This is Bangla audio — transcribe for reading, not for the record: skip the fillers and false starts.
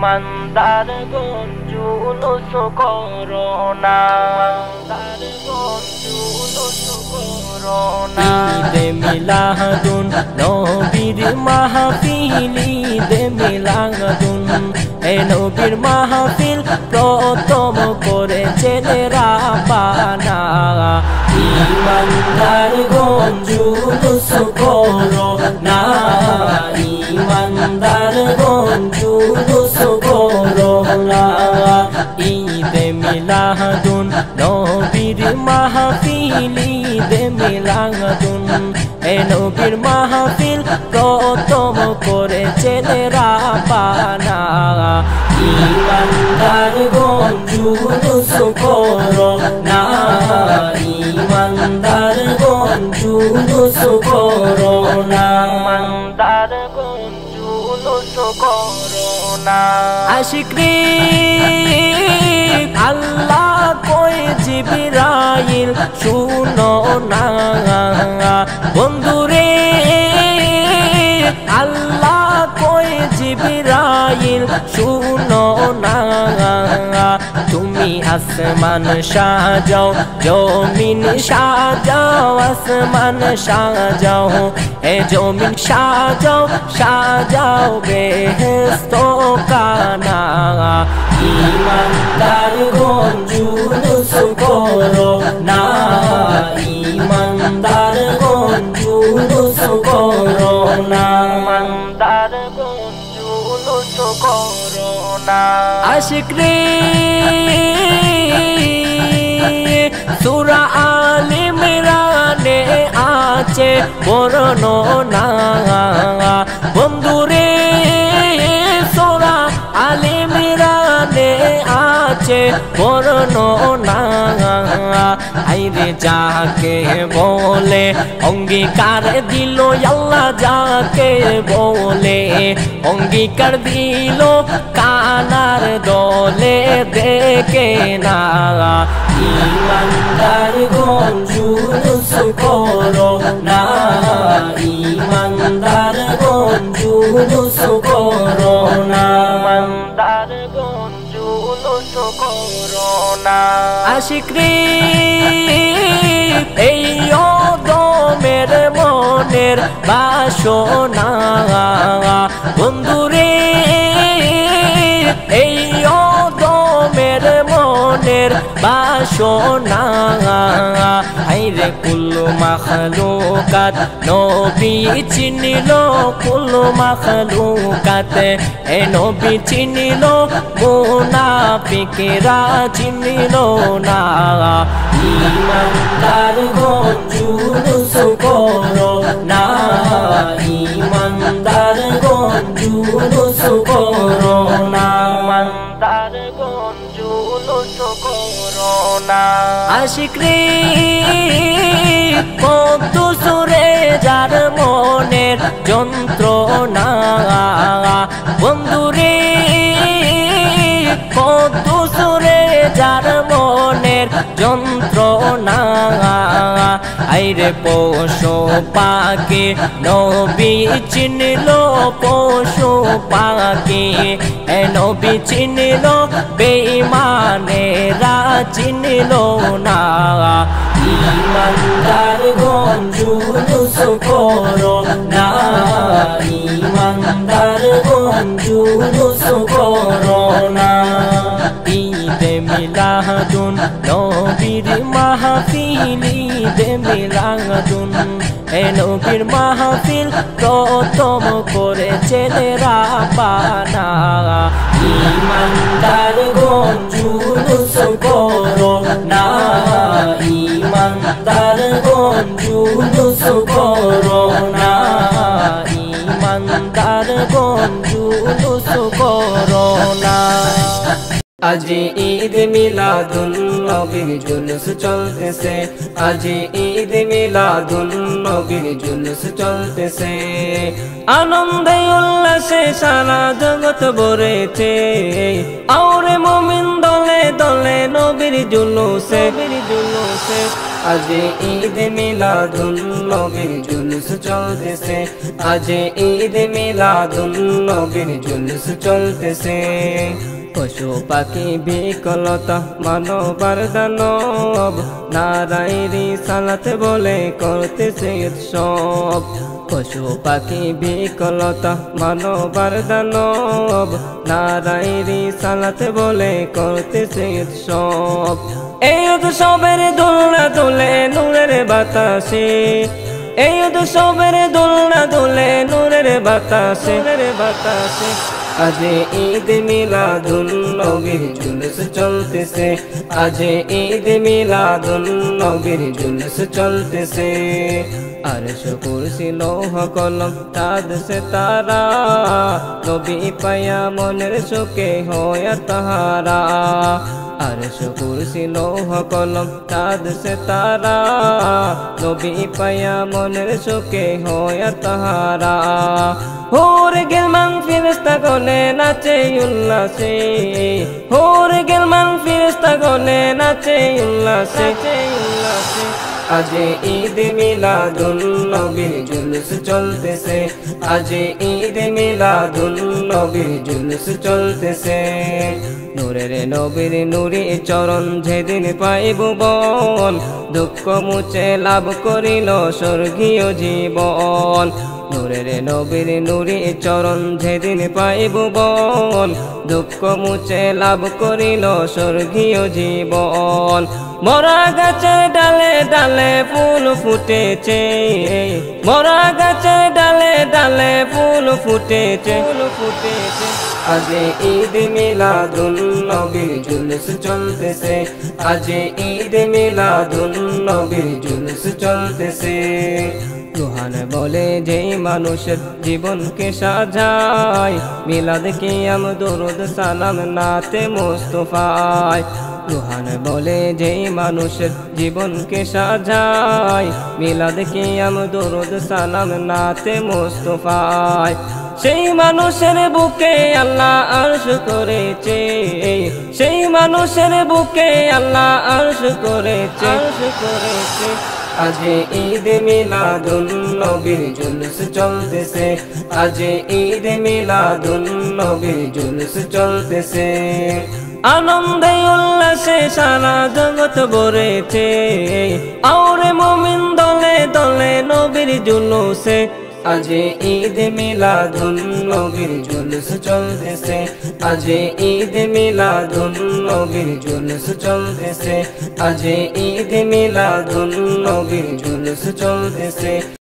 ইমানদার গণ জুলুস করোনা, ইমানদার গণ জুলুস করোনা। ঈদে মিলাদুন নবীর মাহফিল, ঈদে মিলাদুন এ নবীর মাহফিল প্রথম করেছেন রাব্বানা। ইমানদার গণ জুলুস করোনা, ইমানদার গণ জুলুস করোনা। ঈদে মিলাদুন নবীর মাহফিল, ঈদে মিলাদুন এ নবীর মাহফিল প্রথম করেছেন রাব্বানা। ইমানদার গণ জুলুস করোনা, ইমানদার গণ জুলুস করোনা, ইমানদার গণ জুলুস করোনা। আশিক রে আল্লাহ কয় জিবরাইল শুনো না, বন্ধুরে আল্লাহ কয় জিবরাইল শুনো না। তুমি আসমান সাজাও, জমিন সাজাও, আসমান সাজাও এ জমিন সাজাও, সাজাও বেহেশত খানা। ইমানদার গণ জুলুস করোনা, ইমানদার গণ জুলুস করোনা, ইমানদার গণ জুলুস করোনা। আশিক রে সূরা আলে ইমরানে আছে বর্ণনা, বন্ধুরে সূরা আলে ইমরানে আছে বর্ণনা। আইরে যাকে বলে অঙ্গীকার দিল আল্লাহ, যাকে বলে অঙ্গীকার দিল কানার দলে দেখে না। ইমানদার গণ জুলুস করোনা, ইমানদার গণ জুলুস করোনা, ইমানদার গণ জুলুস করোনা। আশিক রে এই দমের মনের বাসনা, বন্ধুরে এই দমের মনের বাসনা। হাইরে কুল্লু মাখলুকাত নবী চিনিল, কুল্লু মাখলুকাত এ নবী চিনিল, মুনাফিকরা চিনিল না। ইমানদার গণ জুলুস করোনা, ইমানদার গণ জুলুস করোনা, ইমানদার গণ জুলুস করোনা। আশিক রে কত সুরে যার মনের যন্ত্রণা, বন্ধুরে কত সুরে যার মনের যন্ত্রণা। আইরে পশু পাখি নবী চিনল, পশু পাখি এ নবী চিনল, বেঈমানেরা চিনল না। ইমানদার গণ জুলুস করোনা, ইমানদার গণ জুলুস করোনা। ঈদে মিলাদুন নবীর মাহফিল, ঈদে মিলাদুন এ নবীর মাহফিল প্রথম করেছেন রাব্বানা। ইমানদার গণ জুলুস করোনা, ইমানদার গণ জুলুস করোনা, ইমানদার গণ জুলুস করোনা। আজি ঈদ মিলাদুন নবীর জুলুস চলতেছে, আজি ঈদ মিলাদুন নবীর জুলুস চলতেছে। আনন্দে উল্লাসে সারা জগৎ ভরেছে, আওরে মুমিন দলে দলে নবীর জুলুসে, নবীর জুলুসে। আজ ঈদ মিলাদুন নবীর জুলুস চলতেছে, আজ ঈদ মিলাদুন নবীর জুলুস চলতেছে। পশু পাখি বিকলতা মানবার দানব, নারায়ে রিসালাত বলে করতেছে উৎসব। পশু পাখি বিকলতা মানবার দানব, নারায়ে রিসালাত বলে করতেছে উৎসব। এই উৎসবের দোলনা দোলে নূরের বাতাসে, এই উৎসবের দোলনা দোলে নূরের বাতাসে, বাতাসে। আজ ঈদ মিলাদুন নবীর জুলুস চলতেছে, আজ ঈদ মিলাদুন নবীর জুলুস চলতেছে। আরশ কুরসি লৌহ কলম চাঁদ সিতারা, নবী পায়া মনের সুখে হয় তাহারা। আরশ কুরসি লৌহ কলম চাঁদ সিতারা, নবী পায়া মনের সুখে হয় তাহারা। হোর গিলমান ফেরেশতা গনে নাচে উল্লাসে, হোর গিলমান ফেরেশতা গনে নাচে উল্লাসে, উল্লাসে। আজ ঈদ মিলাদুন নবীর জুলুস চলতেছে, আজ ঈদ মিলাদুন নবীর জুলুস চলতেছে। নূরের নবীর নূরে চরণ যেদিন পাইব বল, দুঃখ মুছে লাভ করিল স্বর্গীয় জীবন। নূরের নবীর নূরে চরণ যেদিন পাইব বল, দুঃখ মুছে লাভ করিল স্বর্গীয় জীবন। মরা গাছের ডালে ডালে ফুল ফুটেছে, মরা গাছের ডালে ডালে ফুল ফুটেছে, ফুল ফুটেছে। আজ ঈদ মিলাদুন নবীর জুলুস চলতেছে, আজ ঈদ মিলাদুন নবীর জুলুস চলতেছে। রুহান বলে যেই মানুষের জীবনকে সাজায়, মিলাদ কিয়াম দরুদ সালাম নাতে মুস্তাফায়। রুহান বলে যেই মানুষের জীবনকে সাজায়, মিলাদ কিয়াম দরুদ সালাম নাতে মুস্তাফায়। সেই মানুষের বুকে আল্লাহ আরশ করেছে, সেই মানুষের বুকে আল্লাহ আরশ করেছে, আরশ করেছে। আজ ঈদ মিলাদুন নবীর জুলুস চলতেছে, আজ ঈদ মিলাদুন নবীর জুলুস চলতেছে। আনন্দে উল্লাসে সারা জগৎ ভরেছে, আওরে মুমিন দলে দলে নবীর জুলুসে। আজ ঈদ মিলাদুন নবীর জুলুস চলতেছে, আজ ঈদ মিলাদুন নবীর জুলুস চলতেছে, আজ ঈদ মিলাদুন নবীর জুলুস চলতেছে।